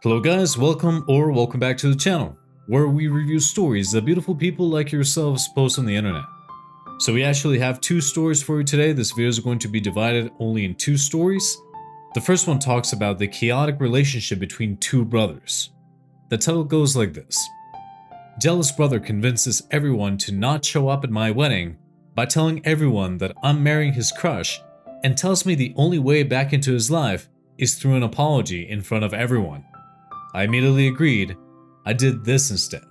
Hello guys, welcome back to the channel, where we review stories that beautiful people like yourselves post on the internet. So we actually have two stories for you today. This video is going to be divided only in two stories. The first one talks about the chaotic relationship between two brothers. The title goes like this. Jealous brother convinces everyone to not show up at my wedding by telling everyone that I'm marrying his crush and tells me the only way back into his life is through an apology in front of everyone. I immediately agreed. I did this instead.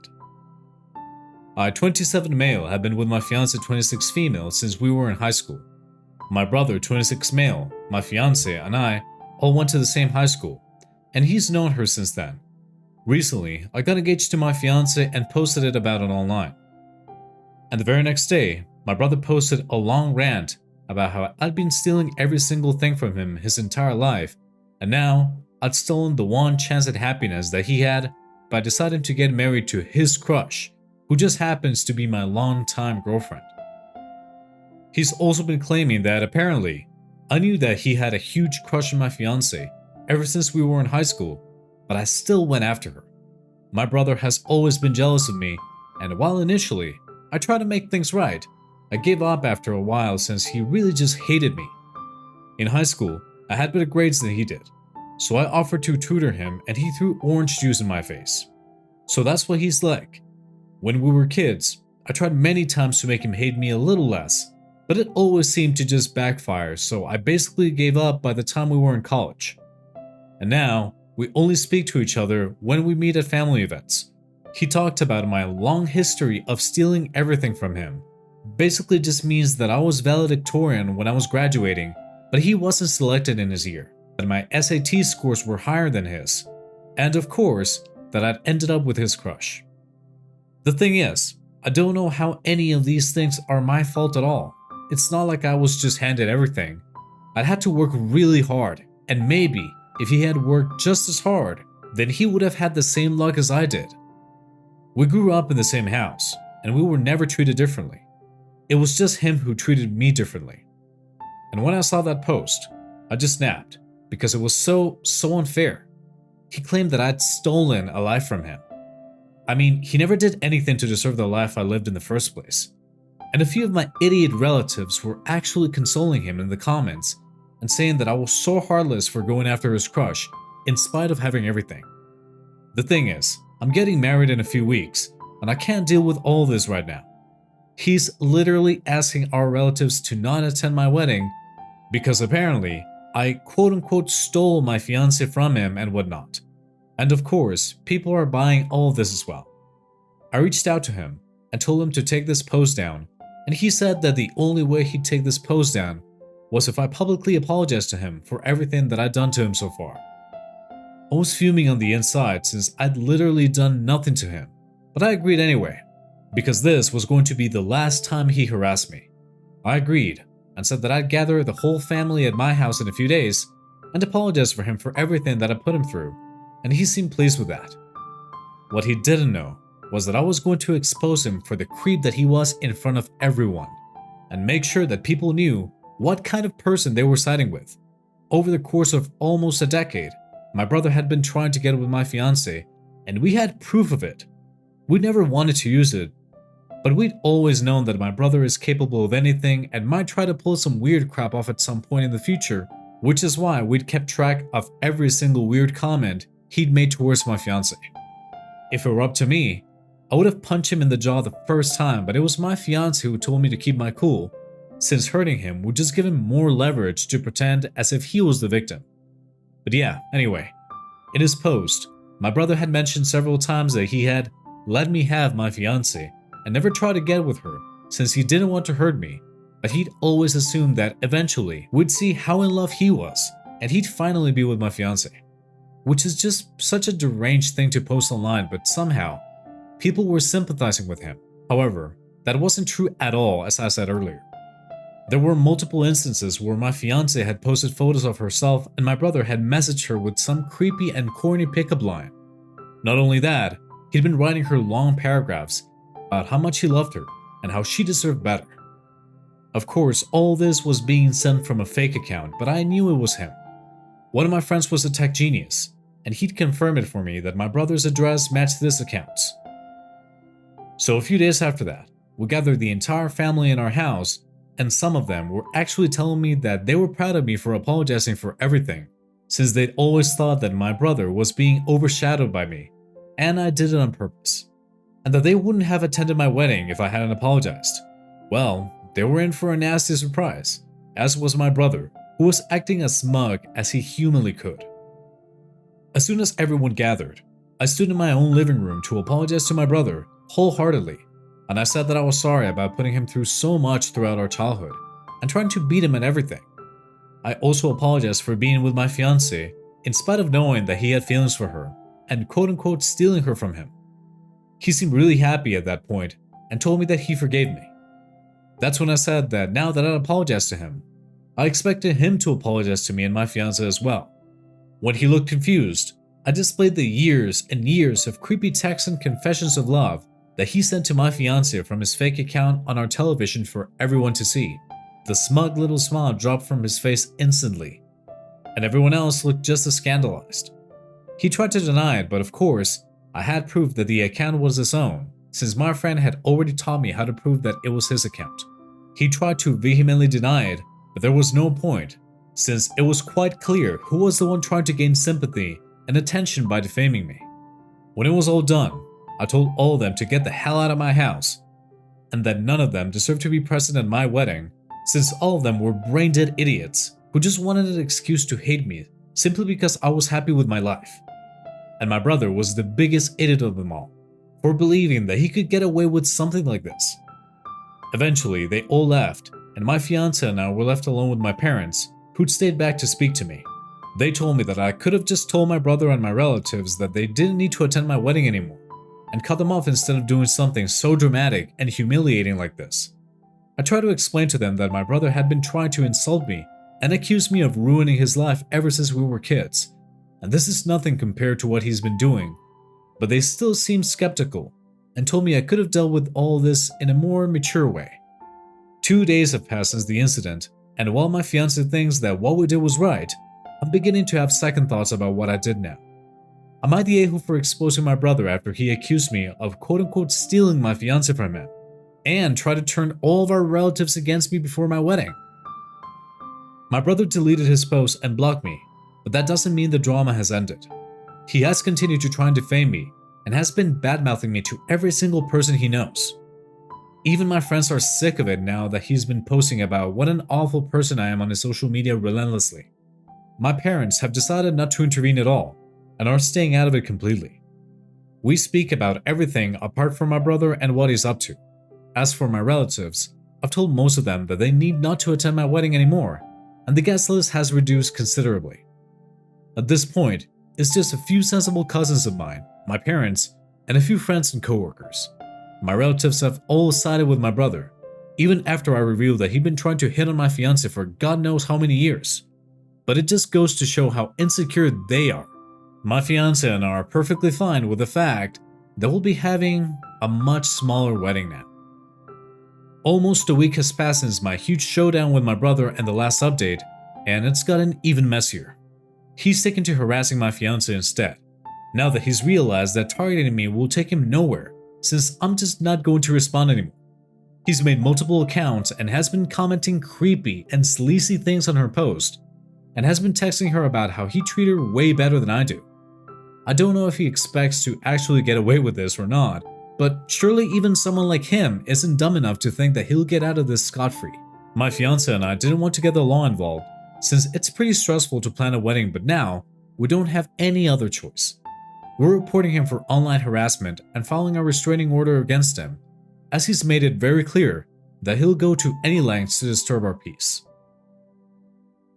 I, 27 male, have been with my fiancé 26 female since we were in high school. My brother, 26 male, my fiancé, and I all went to the same high school, and he's known her since then. Recently, I got engaged to my fiancé and posted it about it online. And the very next day, my brother posted a long rant about how I'd been stealing every single thing from him his entire life, and now I'd stolen the one chance at happiness that he had by deciding to get married to his crush, who just happens to be my longtime girlfriend. He's also been claiming that apparently I knew that he had a huge crush on my fiancé ever since we were in high school, but I still went after her. My brother has always been jealous of me, and while initially I tried to make things right, I gave up after a while since he really just hated me. In high school, I had better grades than he did, so I offered to tutor him and he threw orange juice in my face. So that's what he's like. When we were kids, I tried many times to make him hate me a little less, but it always seemed to just backfire, so I basically gave up by the time we were in college. And now, we only speak to each other when we meet at family events. He talked about my long history of stealing everything from him. Basically just means that I was valedictorian when I was graduating, but he wasn't selected in his year. That my SAT scores were higher than his, and of course, that I'd ended up with his crush. The thing is, I don't know how any of these things are my fault at all. It's not like I was just handed everything. I'd had to work really hard, and maybe if he had worked just as hard, then he would have had the same luck as I did. We grew up in the same house, and we were never treated differently. It was just him who treated me differently. And when I saw that post, I just snapped. Because it was so unfair. He claimed that I'd stolen a life from him. I mean, he never did anything to deserve the life I lived in the first place. And a few of my idiot relatives were actually consoling him in the comments and saying that I was so heartless for going after his crush in spite of having everything. The thing is, I'm getting married in a few weeks and I can't deal with all this right now. He's literally asking our relatives to not attend my wedding because apparently I quote-unquote stole my fiancé from him and whatnot. And of course, people are buying all of this as well. I reached out to him and told him to take this post down, and he said that the only way he'd take this post down was if I publicly apologized to him for everything that I'd done to him so far. I was fuming on the inside since I'd literally done nothing to him, but I agreed anyway, because this was going to be the last time he harassed me. I agreed, and said that I'd gather the whole family at my house in a few days and apologize for him for everything that I put him through, and he seemed pleased with that. What he didn't know was that I was going to expose him for the creep that he was in front of everyone, and make sure that people knew what kind of person they were siding with. Over the course of almost a decade, my brother had been trying to get with my fiancé, and we had proof of it. We never wanted to use it, but we'd always known that my brother is capable of anything and might try to pull some weird crap off at some point in the future, which is why we'd kept track of every single weird comment he'd made towards my fiancé. If it were up to me, I would have punched him in the jaw the first time, but it was my fiancé who told me to keep my cool, since hurting him would just give him more leverage to pretend as if he was the victim. But yeah, anyway, in his post, my brother had mentioned several times that he had let me have my fiancé and never tried to get with her since he didn't want to hurt me, but he'd always assumed that eventually we'd see how in love he was and he'd finally be with my fiancé. Which is just such a deranged thing to post online, but somehow people were sympathizing with him. However, that wasn't true at all, as I said earlier. There were multiple instances where my fiancé had posted photos of herself and my brother had messaged her with some creepy and corny pickup line. Not only that, he'd been writing her long paragraphs about how much he loved her and how she deserved better. Of course, all this was being sent from a fake account, but I knew it was him. One of my friends was a tech genius, and he'd confirm it for me that my brother's address matched this account's. So a few days after that, we gathered the entire family in our house, and some of them were actually telling me that they were proud of me for apologizing for everything, since they'd always thought that my brother was being overshadowed by me, and I did it on purpose, and that they wouldn't have attended my wedding if I hadn't apologized. Well, they were in for a nasty surprise, as was my brother, who was acting as smug as he humanly could. As soon as everyone gathered, I stood in my own living room to apologize to my brother wholeheartedly, and I said that I was sorry about putting him through so much throughout our childhood and trying to beat him at everything. I also apologized for being with my fiancé in spite of knowing that he had feelings for her and quote-unquote stealing her from him. He seemed really happy at that point and told me that he forgave me. That's when I said that now that I'd apologized to him, I expected him to apologize to me and my fiancé as well. When he looked confused, I displayed the years and years of creepy texts and confessions of love that he sent to my fiancé from his fake account on our television for everyone to see. The smug little smile dropped from his face instantly, and everyone else looked just as scandalized. He tried to deny it, but of course, I had proof that the account was his own, since my friend had already taught me how to prove that it was his account. He tried to vehemently deny it, but there was no point, since it was quite clear who was the one trying to gain sympathy and attention by defaming me. When it was all done, I told all of them to get the hell out of my house, and that none of them deserved to be present at my wedding, since all of them were brain-dead idiots who just wanted an excuse to hate me simply because I was happy with my life. And my brother was the biggest idiot of them all, for believing that he could get away with something like this. Eventually, they all left, and my fiancé and I were left alone with my parents, who'd stayed back to speak to me. They told me that I could have just told my brother and my relatives that they didn't need to attend my wedding anymore, and cut them off instead of doing something so dramatic and humiliating like this. I tried to explain to them that my brother had been trying to insult me and accuse me of ruining his life ever since we were kids, and this is nothing compared to what he's been doing, but they still seemed skeptical and told me I could have dealt with all this in a more mature way. 2 days have passed since the incident, and while my fiancé thinks that what we did was right, I'm beginning to have second thoughts about what I did now. Am I the a-hole for exposing my brother after he accused me of quote-unquote stealing my fiancé from him, and tried to turn all of our relatives against me before my wedding? My brother deleted his post and blocked me, but that doesn't mean the drama has ended. He has continued to try and defame me, and has been bad-mouthing me to every single person he knows. Even my friends are sick of it now that he's been posting about what an awful person I am on his social media relentlessly. My parents have decided not to intervene at all, and are staying out of it completely. We speak about everything apart from my brother and what he's up to. As for my relatives, I've told most of them that they need not to attend my wedding anymore, and the guest list has reduced considerably. At this point, it's just a few sensible cousins of mine, my parents, and a few friends and coworkers. My relatives have all sided with my brother, even after I revealed that he'd been trying to hit on my fiancé for God knows how many years. But it just goes to show how insecure they are. My fiancé and I are perfectly fine with the fact that we'll be having a much smaller wedding now. Almost a week has passed since my huge showdown with my brother and the last update, and it's gotten even messier. He's taken to harassing my fiancé instead, now that he's realized that targeting me will take him nowhere, since I'm just not going to respond anymore. He's made multiple accounts and has been commenting creepy and sleazy things on her post, and has been texting her about how he treated her way better than I do. I don't know if he expects to actually get away with this or not, but surely even someone like him isn't dumb enough to think that he'll get out of this scot-free. My fiancé and I didn't want to get the law involved, since it's pretty stressful to plan a wedding, but now we don't have any other choice. We're reporting him for online harassment and filing a restraining order against him, as he's made it very clear that he'll go to any lengths to disturb our peace.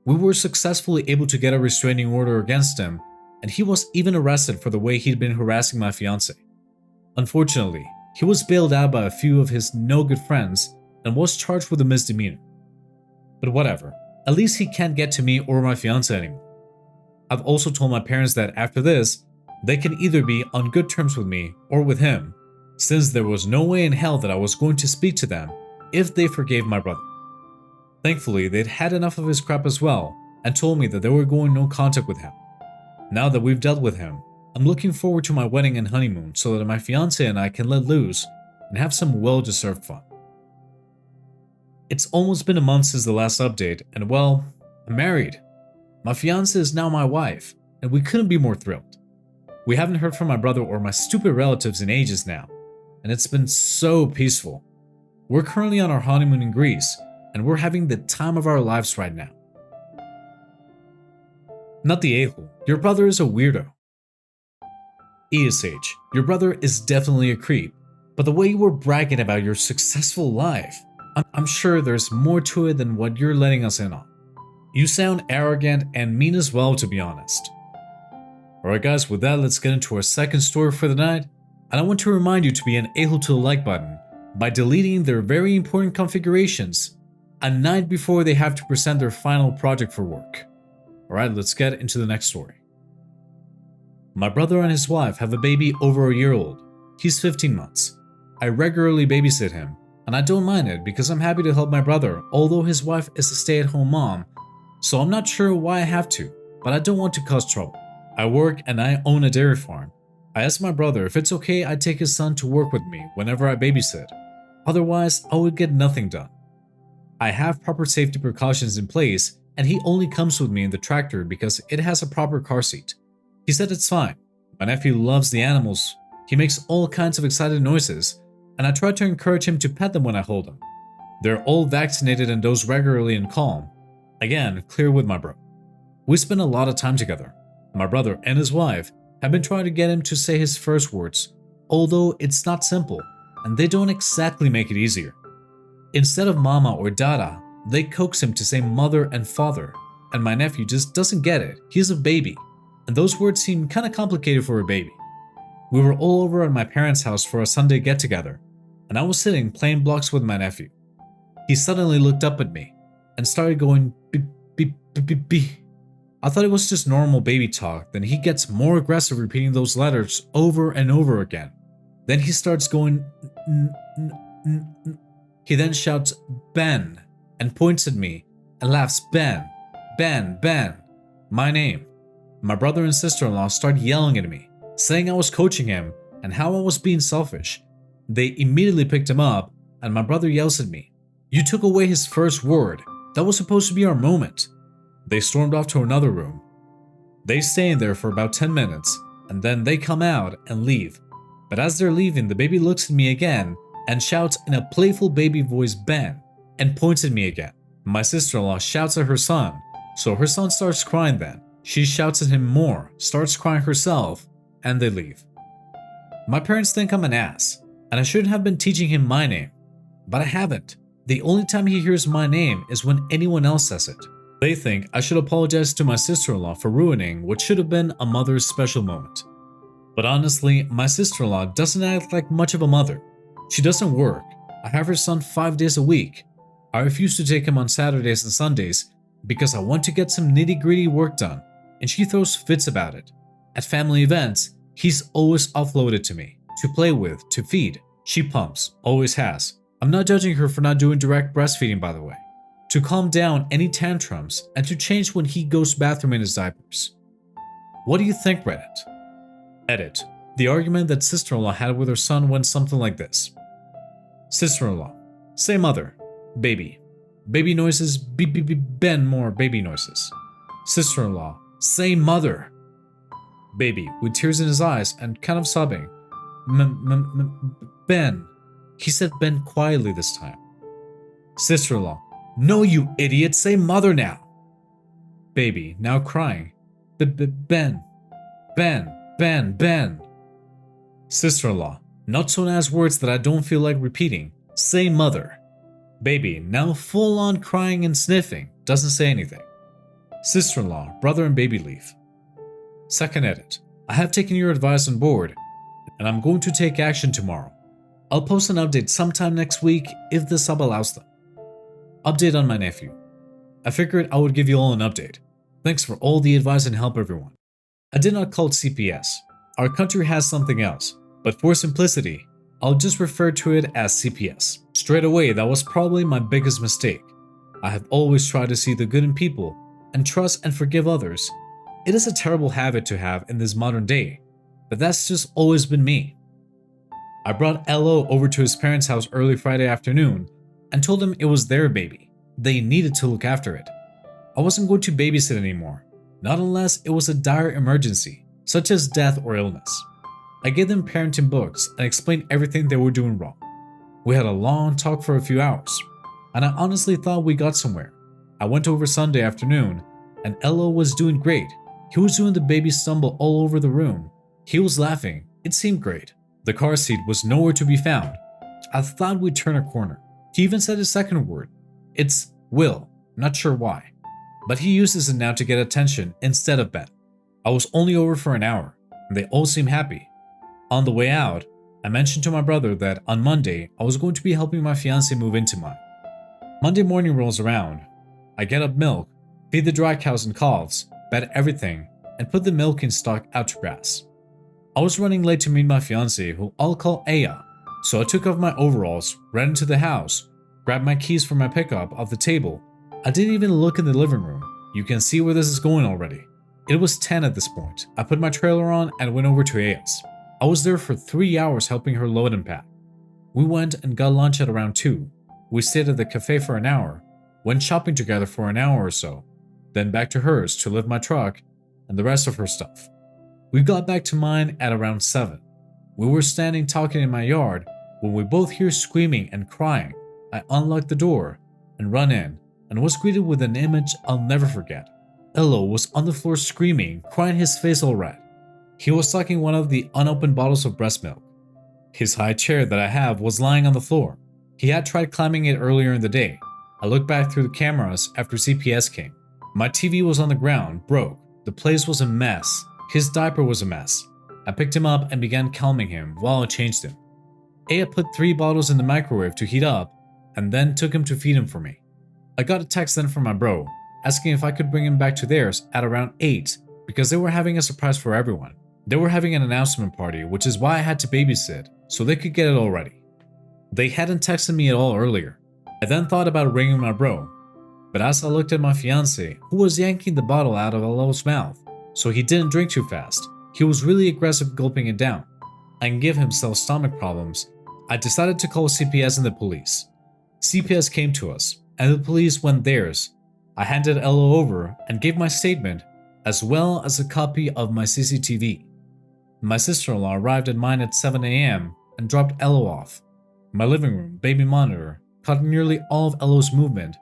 We were successfully able to get a restraining order against him, and he was even arrested for the way he'd been harassing my fiancé. Unfortunately, he was bailed out by a few of his no-good friends and was charged with a misdemeanor. But whatever, at least he can't get to me or my fiancé anymore. I've also told my parents that after this, they can either be on good terms with me or with him, since there was no way in hell that I was going to speak to them if they forgave my brother. Thankfully, they'd had enough of his crap as well and told me that they were going no contact with him. Now that we've dealt with him, I'm looking forward to my wedding and honeymoon so that my fiancé and I can let loose and have some well-deserved fun. It's almost been a month since the last update, and well, I'm married. My fiancé is now my wife, and we couldn't be more thrilled. We haven't heard from my brother or my stupid relatives in ages now, and it's been so peaceful. We're currently on our honeymoon in Greece, and we're having the time of our lives right now. Not the a-hole, your brother is a weirdo. ESH, your brother is definitely a creep, but the way you were bragging about your successful life, I'm sure there's more to it than what you're letting us in on. You sound arrogant and mean as well, to be honest. Alright guys, with that, let's get into our second story for the night, and I want to remind you to be an a-hole to the like button by deleting their very important configurations a night before they have to present their final project for work. Alright, let's get into the next story. My brother and his wife have a baby over a year old. He's 15 months. I regularly babysit him, and I don't mind it because I'm happy to help my brother, although his wife is a stay-at-home mom, so I'm not sure why I have to, but I don't want to cause trouble. I work and I own a dairy farm. I asked my brother if it's okay I take his son to work with me whenever I babysit. Otherwise, I would get nothing done. I have proper safety precautions in place, and he only comes with me in the tractor because it has a proper car seat. He said it's fine. My nephew loves the animals. He makes all kinds of excited noises, and I try to encourage him to pet them when I hold them. They're all vaccinated and dose regularly and calm. Again, clear with my bro. We spend a lot of time together. My brother and his wife have been trying to get him to say his first words, although it's not simple, and they don't exactly make it easier. Instead of mama or dada, they coax him to say mother and father, and my nephew just doesn't get it. He's a baby, and those words seem kinda complicated for a baby. We were all over at my parents' house for a Sunday get-together, and I was sitting playing blocks with my nephew. He suddenly looked up at me and started going beep, beep, beep, beep, beep. I thought it was just normal baby talk, then he gets more aggressive repeating those letters over and over again. Then he starts going He then shouts Ben and points at me and laughs Ben, Ben, Ben, my name. My brother and sister-in-law start yelling at me, saying I was coaching him and how I was being selfish. They immediately picked him up and my brother yells at me, "You took away his first word. That was supposed to be our moment." They stormed off to another room. They stay in there for about 10 minutes and then they come out and leave. But as they're leaving, the baby looks at me again and shouts in a playful baby voice Ben and points at me again. My sister-in-law shouts at her son, so her son starts crying then. She shouts at him more, starts crying herself, and they leave. My parents think I'm an ass, and I shouldn't have been teaching him my name, but I haven't. The only time he hears my name is when anyone else says it. They think I should apologize to my sister-in-law for ruining what should have been a mother's special moment. But honestly, my sister-in-law doesn't act like much of a mother. She doesn't work. I have her son 5 days a week. I refuse to take him on Saturdays and Sundays because I want to get some nitty-gritty work done, and she throws fits about it. At family events, he's always offloaded to me, to play with, to feed. She pumps, always has. I'm not judging her for not doing direct breastfeeding, by the way. To calm down any tantrums and to change when he goes bathroom in his diapers. What do you think, Reddit? Edit. The argument that sister-in-law had with her son went something like this. Sister-in-law. Say mother. Baby. Baby noises. Beep beep beep. Ben more baby noises. Sister-in-law. Say mother. Baby with tears in his eyes and kind of sobbing. Ben. He said Ben quietly this time. Sister-in-law. No, you idiot. Say mother now. Baby now crying. Ben. Ben. Ben. Ben. Sister-in-law. Not so nice words that I don't feel like repeating. Say mother. Baby, now full-on crying and sniffing, doesn't say anything. Sister-in-law, brother and baby leave. Second edit. I have taken your advice on board, and I'm going to take action tomorrow. I'll post an update sometime next week if the sub allows them. Update on my nephew. I figured I would give you all an update. Thanks for all the advice and help, everyone. I did not call it CPS. Our country has something else, but for simplicity, I'll just refer to it as CPS. Straight away, that was probably my biggest mistake. I have always tried to see the good in people and trust and forgive others, It is a terrible habit to have in this modern day, but that's just always been me. I brought LO over to his parents' house early Friday afternoon and told him it was their baby. They needed to look after it. I wasn't going to babysit anymore, not unless it was a dire emergency, such as death or illness. I gave them parenting books and explained everything they were doing wrong. We had a long talk for a few hours, and I honestly thought we got somewhere. I went over Sunday afternoon, and LO was doing great. He was doing the baby stumble all over the room. He was laughing. It seemed great. The car seat was nowhere to be found. I thought we'd turn a corner. He even said his second word. It's will, not sure why. But he uses it now to get attention instead of Beth. I was only over for an hour, and they all seemed happy. On the way out, I mentioned to my brother that on Monday I was going to be helping my fiancé move into mine. Monday morning rolls around. I get up milk, feed the dry cows and calves, bed everything, and put the milking stock out to grass. I was running late to meet my fiancé, who I'll call Aya, so I took off my overalls, ran into the house, grabbed my keys from my pickup off the table. I didn't even look in the living room. You can see where this is going already. It was 10 at this point. I put my trailer on and went over to Aya's. I was there for 3 hours helping her load and pack. We went and got lunch at around 2. We stayed at the cafe for an hour, went shopping together for an hour or so, then back to hers to lift my truck and the rest of her stuff. We got back to mine at around 7. We were standing talking in my yard when we both hear screaming and crying. I unlocked the door and run in and was greeted with an image I'll never forget. Elo was on the floor screaming, crying his face all red. He was sucking one of the unopened bottles of breast milk. His high chair that I have was lying on the floor. He had tried climbing it earlier in the day. I looked back through the cameras after CPS came. My TV was on the ground, broke. The place was a mess. His diaper was a mess. I picked him up and began calming him while I changed him. Aya put 3 bottles in the microwave to heat up and then took him to feed him for me. I got a text then from my bro, asking if I could bring him back to theirs at around 8 because they were having a surprise for everyone. They were having an announcement party, which is why I had to babysit, so they could get it all ready. They hadn't texted me at all earlier. I then thought about ringing my bro, but as I looked at my fiancé, who was yanking the bottle out of Elo's mouth, so he didn't drink too fast, he was really aggressive gulping it down, and give himself stomach problems, I decided to call CPS and the police. CPS came to us, and the police went theirs. I handed Elo over and gave my statement, as well as a copy of my CCTV. My sister-in-law arrived at mine at 7 a.m. and dropped Elo off. My living room baby monitor caught nearly all of Elo's movement,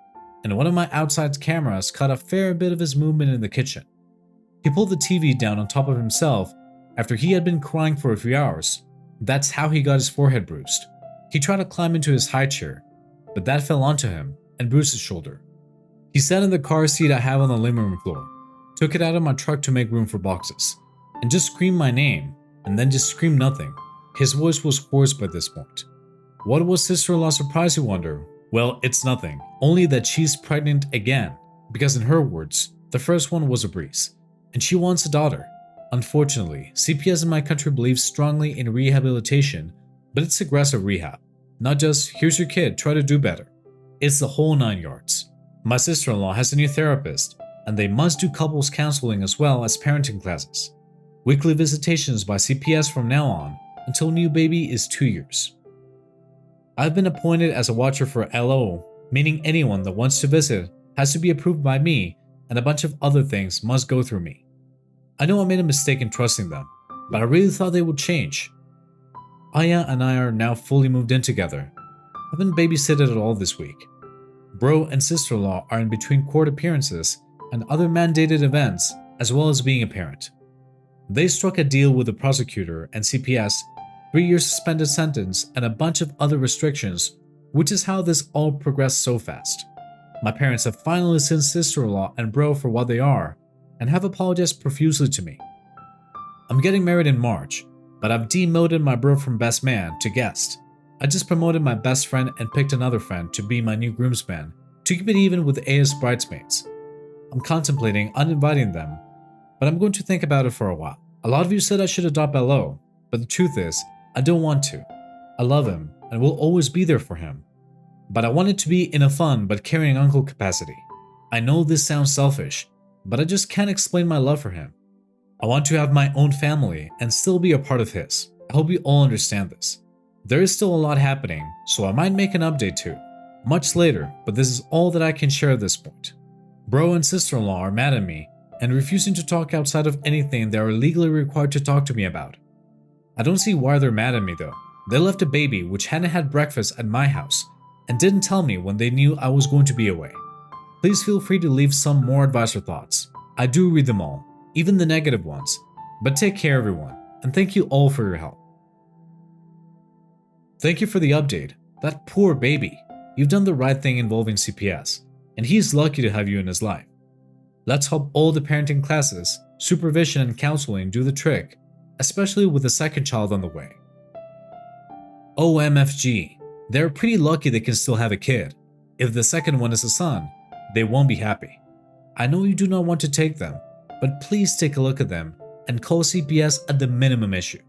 and one of my outside cameras caught a fair bit of his movement in the kitchen. He pulled the TV down on top of himself after he had been crying for a few hours. That's how he got his forehead bruised. He tried to climb into his high chair, but that fell onto him and bruised his shoulder. He sat in the car seat I have on the living room floor, took it out of my truck to make room for boxes, and just screamed my name, and then just screamed nothing. His voice was hoarse by this point. What was sister-in-law's surprise, you wonder? Well, it's nothing, only that she's pregnant again, because in her words, the first one was a breeze, and she wants a daughter. Unfortunately, CPS in my country believes strongly in rehabilitation, but it's aggressive rehab, not just, here's your kid, try to do better. It's the whole 9 yards. My sister-in-law has a new therapist, and they must do couples counseling as well as parenting classes. Weekly visitations by CPS from now on until new baby is 2 years. I've been appointed as a watcher for LO, meaning anyone that wants to visit has to be approved by me, and a bunch of other things must go through me. I know I made a mistake in trusting them, but I really thought they would change. Aya and I are now fully moved in together. I haven't babysitted at all this week. Bro and sister-in-law are in between court appearances and other mandated events, as well as being a parent. They struck a deal with the prosecutor and CPS, 3-year suspended sentence, and a bunch of other restrictions, which is how this all progressed so fast. My parents have finally seen sister-in-law and bro for what they are, and have apologized profusely to me. I'm getting married in March, but I've demoted my bro from best man to guest. I just promoted my best friend and picked another friend to be my new groomsman, to keep it even with Aya's bridesmaids. I'm contemplating uninviting them, but I'm going to think about it for a while. A lot of you said I should adopt Elo, but the truth is, I don't want to. I love him and will always be there for him. But I want it to be in a fun but caring uncle capacity. I know this sounds selfish, but I just can't explain my love for him. I want to have my own family and still be a part of his. I hope you all understand this. There is still a lot happening, so I might make an update too. Much later, but this is all that I can share at this point. Bro and sister-in-law are mad at me and refusing to talk outside of anything they are legally required to talk to me about. I don't see why they're mad at me though. They left a baby which hadn't had breakfast at my house and didn't tell me when they knew I was going to be away. Please feel free to leave some more advice or thoughts. I do read them all, even the negative ones. But take care everyone, and thank you all for your help. Thank you for the update. That poor baby. You've done the right thing involving CPS, and he's lucky to have you in his life. Let's hope all the parenting classes, supervision and counseling do the trick, especially with the second child on the way. OMFG. They're pretty lucky they can still have a kid. If the second one is a son, they won't be happy. I know you do not want to take them, but please take a look at them and call CPS at the minimum issue.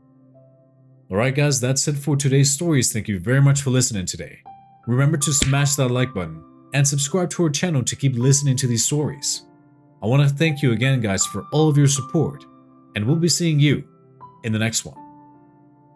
Alright guys, that's it for today's stories. Thank you very much for listening today. Remember to smash that like button and subscribe to our channel to keep listening to these stories. I want to thank you again guys for all of your support, and we'll be seeing you in the next one.